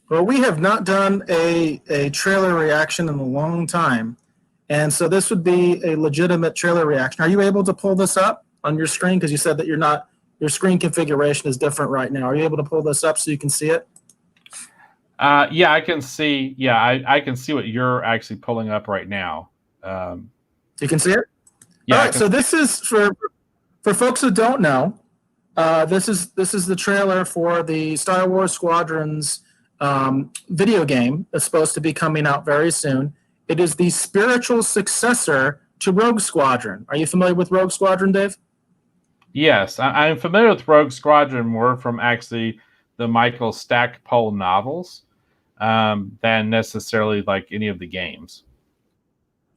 Well, we have not done a trailer reaction in a long time. And so this would be a legitimate trailer reaction. Are you able to pull this up on your screen? Because you said that your screen configuration is different right now. Are you able to pull this up so you can see it? Yeah, I can see. Yeah, I can see what you're actually pulling up right now. You can see it? Yeah. All right, so this is for folks who don't know, this is the trailer for the Star Wars Squadrons video game that's supposed to be coming out very soon. It is the spiritual successor to Rogue Squadron. Are you familiar with Rogue Squadron, Dave? Yes, I'm familiar with Rogue Squadron more from actually the Michael Stackpole novels than necessarily like any of the games.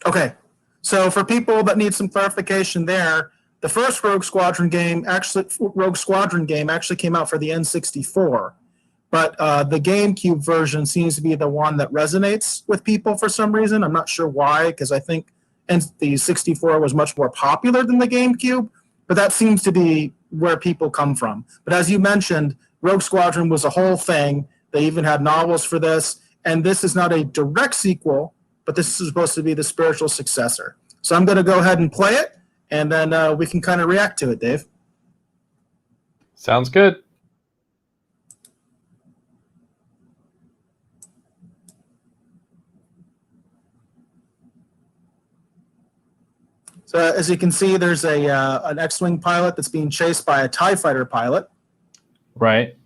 Okay, so for people that need some clarification there, the first Rogue Squadron game actually came out for the N64, but the GameCube version seems to be the one that resonates with people for some reason. I'm not sure why, because I think the 64 was much more popular than the GameCube, but that seems to be where people come from. But as you mentioned, Rogue Squadron was a whole thing. They even had novels for this, and this is not a direct sequel, but this is supposed to be the spiritual successor. So I'm going to go ahead and play it, and then we can kind of react to it, Dave. Sounds good. So as you can see, there's an X-Wing pilot that's being chased by a TIE fighter pilot. Right.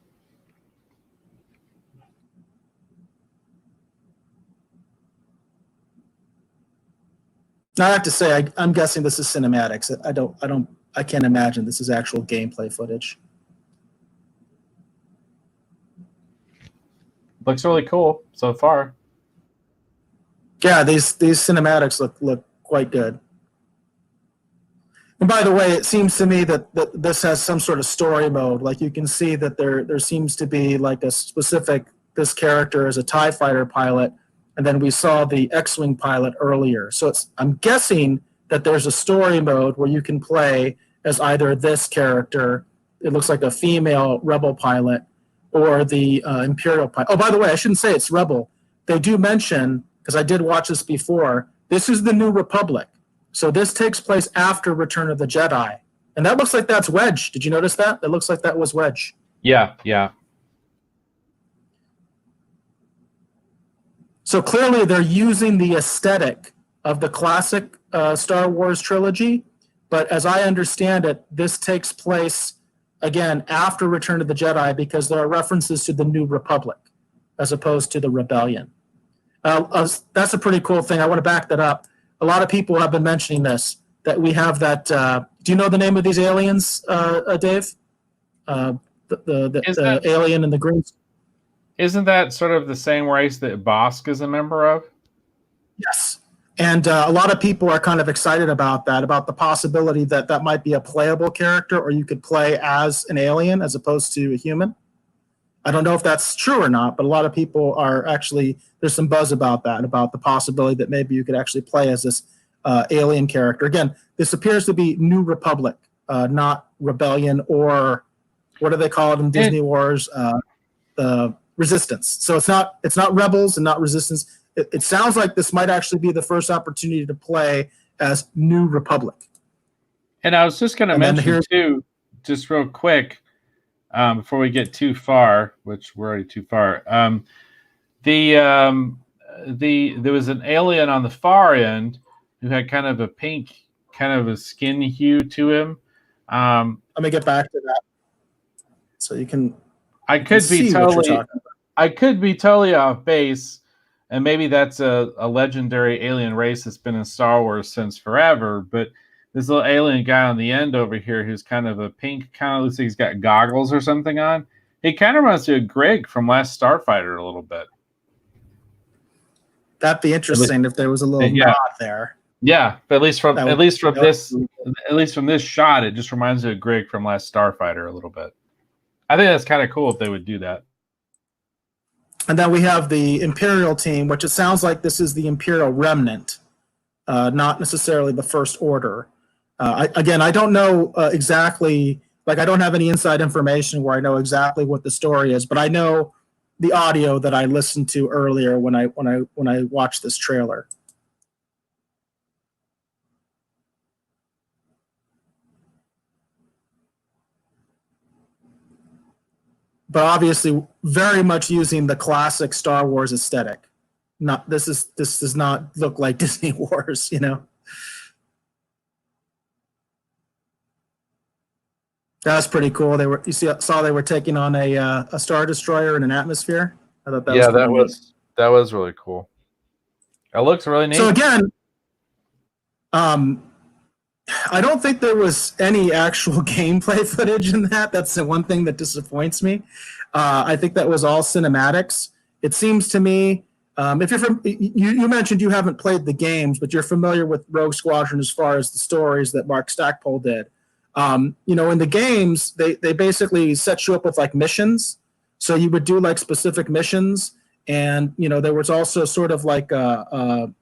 Now I have to say, I'm guessing this is cinematics. I can't imagine this is actual gameplay footage. Looks really cool so far. Yeah, these cinematics look quite good. And by the way, it seems to me that this has some sort of story mode. Like you can see that there seems to be like a specific, this character is a TIE fighter pilot, and then we saw the X-Wing pilot earlier. So I'm guessing that there's a story mode where you can play as either this character, it looks like a female Rebel pilot, or the Imperial pilot. Oh, by the way, I shouldn't say it's Rebel. They do mention, because I did watch this before, this is the New Republic. So this takes place after Return of the Jedi. And that looks like that's Wedge. Did you notice that? It looks like that was Wedge. Yeah, yeah. So clearly they're using the aesthetic of the classic Star Wars trilogy. But as I understand it, this takes place, again, after Return of the Jedi because there are references to the New Republic as opposed to the Rebellion. That's a pretty cool thing. I want to back that up. A lot of people have been mentioning this, that we have that. Do you know the name of these aliens, Dave? The alien in the green. Isn't that sort of the same race that Bosk is a member of? Yes. And a lot of people are kind of excited about that, about the possibility that that might be a playable character, or you could play as an alien as opposed to a human. I don't know if that's true or not, but a lot of people are actually, there's some buzz about that, about the possibility that maybe you could actually play as this alien character. Again, this appears to be New Republic, not Rebellion, or what do they call it in Disney Wars? The Resistance. So it's not Rebels and not Resistance. It sounds like this might actually be the first opportunity to play as New Republic. And I was just going to mention too, just real quick, before we get too far, which we're already too far. There was an alien on the far end who had kind of a pink, kind of a skin hue to him. Let me get back to that, so you can. I could be totally off base, and maybe that's a legendary alien race that's been in Star Wars since forever, but this little alien guy on the end over here who's kind of a pink, kind of looks like he's got goggles or something on. He kind of reminds me of Greg from Last Starfighter a little bit. That'd be interesting if there was a little nod there. Yeah, but at least from this shot, it just reminds me of Greg from Last Starfighter a little bit. I think that's kind of cool if they would do that. And then we have the Imperial team, which it sounds like this is the Imperial Remnant, not necessarily the First Order. I don't know exactly, like I don't have any inside information where I know exactly what the story is, but I know the audio that I listened to earlier when I watched this trailer. But obviously, very much using the classic Star Wars aesthetic. This does not look like Disney Wars, you know. That was pretty cool. Saw they were taking on a Star Destroyer in an atmosphere. I thought that that was really cool. It looks really neat. So again, I don't think there was any actual gameplay footage in that. That's the one thing that disappoints me. I think that was all cinematics. It seems to me, if you're you mentioned you haven't played the games, but you're familiar with Rogue Squadron as far as the stories that Mark Stackpole did. You know, in the games, they basically set you up with like missions. So you would do like specific missions, and you know there was also sort of like there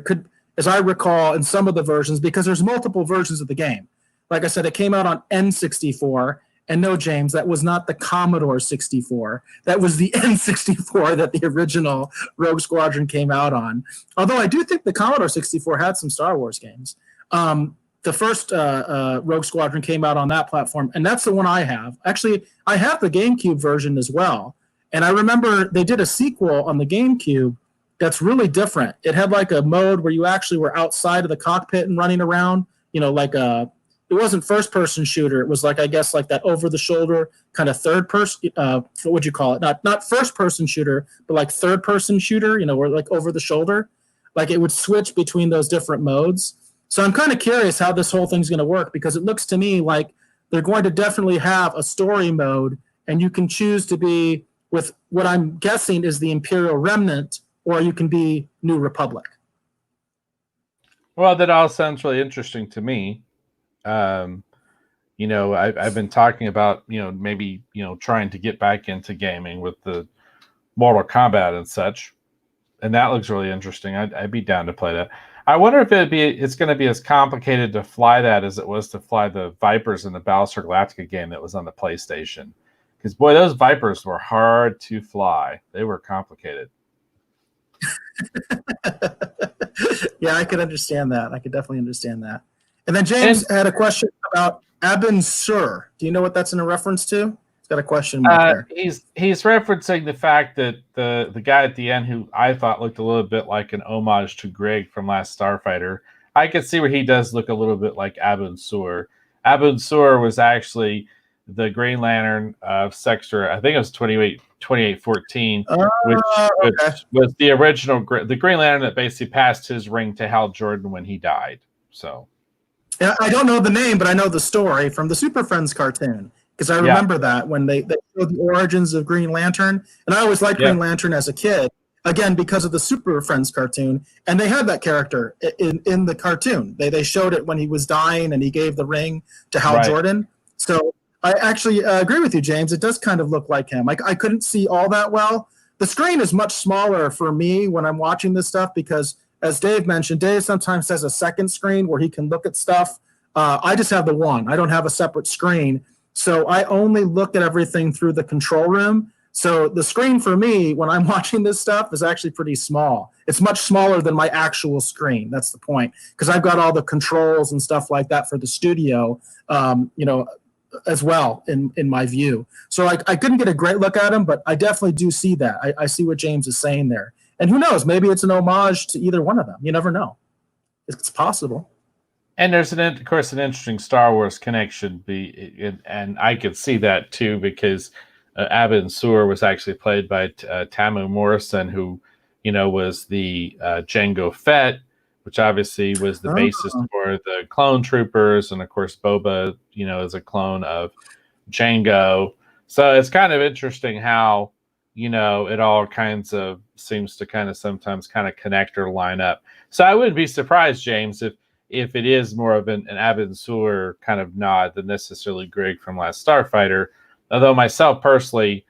could, as I recall, in some of the versions, because there's multiple versions of the game. Like I said, it came out on N64, and no, James, that was not the Commodore 64. That was the N64 that the original Rogue Squadron came out on. Although I do think the Commodore 64 had some Star Wars games. The first Rogue Squadron came out on that platform, and that's the one I have. Actually, I have the GameCube version as well. And I remember they did a sequel on the GameCube that's really different. It had like a mode where you actually were outside of the cockpit and running around, you know, like it wasn't first-person shooter. It was like, I guess, like that over-the-shoulder kind of third-person, what would you call it? Not first-person shooter, but like third-person shooter, you know, where like over-the-shoulder. Like it would switch between those different modes. So I'm kind of curious how this whole thing's going to work, because it looks to me like they're going to definitely have a story mode, and you can choose to be with what I'm guessing is the Imperial Remnant, or you can be New Republic. Well, that all sounds really interesting to me. You know, I've been talking about, you know, maybe, you know, trying to get back into gaming with the Mortal Kombat and such, and that looks really interesting. I'd be down to play that. I wonder if it's going to be as complicated to fly that as it was to fly the Vipers in the Battlestar Galactica game that was on the PlayStation. Because, boy, those Vipers were hard to fly. They were complicated. Yeah, I could understand that. I could definitely understand that. And then James had a question about Abin Sur. Do you know what that's in a reference to? He's got a question mark there. He's referencing the fact that the guy at the end, who I thought looked a little bit like an homage to Greg from Last Starfighter, I could see where he does look a little bit like Abin Sur. Abin Sur was actually the Green Lantern of Sector, I think it was 2814, which was the original, the Green Lantern that basically passed his ring to Hal Jordan when he died. So, yeah, I don't know the name, but I know the story from the Super Friends cartoon, because I remember that when they showed the origins of Green Lantern, and I always liked Green Lantern as a kid, again because of the Super Friends cartoon, and they had that character in the cartoon. They showed it when he was dying, and he gave the ring to Hal Jordan. So I actually agree with you, James. It does kind of look like him. I couldn't see all that well. The screen is much smaller for me when I'm watching this stuff because, as Dave mentioned, Dave sometimes has a second screen where he can look at stuff. I just have the one. I don't have a separate screen. So I only look at everything through the control room. So the screen for me, when I'm watching this stuff, is actually pretty small. It's much smaller than my actual screen. That's the point. Because I've got all the controls and stuff like that for the studio, you know, as well in my view. So I couldn't get a great look at him, but I definitely do see that. I see what James is saying there. And who knows, maybe it's an homage to either one of them. You never know. It's possible. And there's, of course, an interesting Star Wars connection. And I could see that, too, because Abin Sur was actually played by Tamu Morrison, who, you know, was the Jango Fett, which obviously was the basis for the clone troopers. And, of course, Boba, you know, is a clone of Jango. So it's kind of interesting how, you know, it all kinds of seems to kind of sometimes kind of connect or line up. So I wouldn't be surprised, James, if it is more of an Abin Sur kind of nod than necessarily Greg from Last Starfighter. Although myself personally,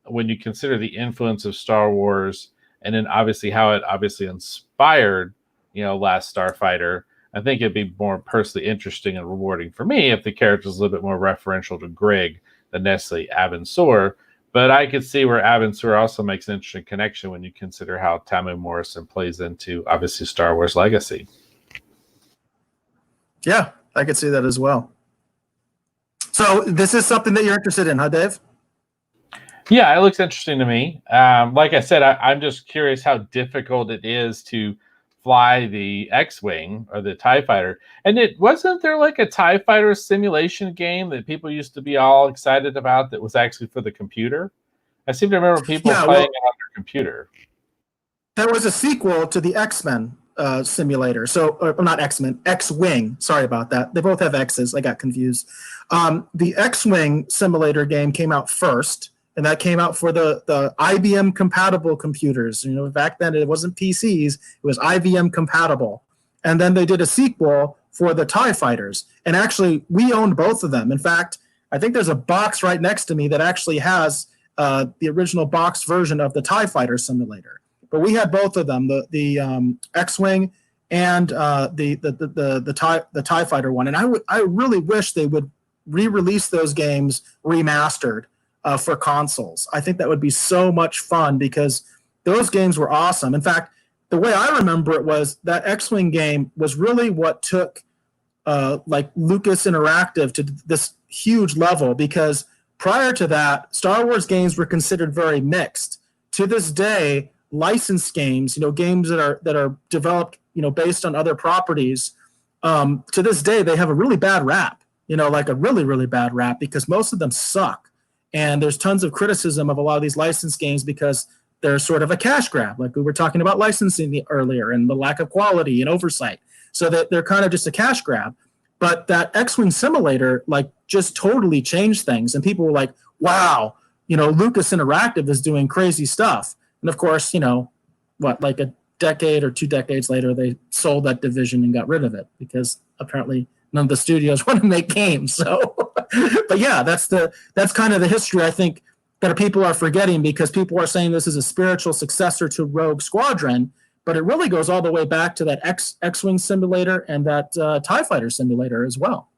when you consider the influence of Star Wars and then obviously how it obviously inspired, you know, Last Starfighter, I think it'd be more personally interesting and rewarding for me if the character is a little bit more referential to Greg than necessarily Abin Sur. But I could see where Aventura also makes an interesting connection when you consider how Tamu Morrison plays into, obviously, Star Wars Legacy. Yeah, I could see that as well. So this is something that you're interested in, huh, Dave? Yeah, it looks interesting to me. Like I said, I'm just curious how difficult it is to fly the X-Wing or the TIE Fighter. And wasn't there like a TIE Fighter simulation game that people used to be all excited about that was actually for the computer? I seem to remember people playing it on their computer. There was a sequel to the X-Men simulator. So, not X-Men, X-Wing. Sorry about that. They both have X's. I got confused. The X-Wing simulator game came out first, and that came out for the IBM compatible computers. You know, back then it wasn't PCs; it was IBM compatible. And then they did a sequel for the TIE Fighters. And actually, we owned both of them. In fact, I think there's a box right next to me that actually has the original box version of the TIE Fighter simulator. But we had both of them, the X-Wing and the TIE Fighter one. And I really wish they would re-release those games remastered for consoles. I think that would be so much fun because those games were awesome. In fact, the way I remember it was that X-Wing game was really what took like Lucas Interactive to this huge level, because prior to that, Star Wars games were considered very mixed. To this day, licensed games, games that are developed, based on other properties, to this day they have a really bad rap, like a really, really bad rap, because most of them suck. And there's tons of criticism of a lot of these licensed games because they're sort of a cash grab, like we were talking about licensing earlier, and the lack of quality and oversight. So that they're kind of just a cash grab. But that X-Wing simulator, like, just totally changed things. And people were like, wow, Lucas Interactive is doing crazy stuff. And of course, like a decade or 2 decades later, they sold that division and got rid of it because apparently none of the studios want to make games. So, but yeah, that's kind of the history, I think, that people are forgetting, because people are saying this is a spiritual successor to Rogue Squadron, but it really goes all the way back to that X-Wing simulator and that TIE Fighter simulator as well.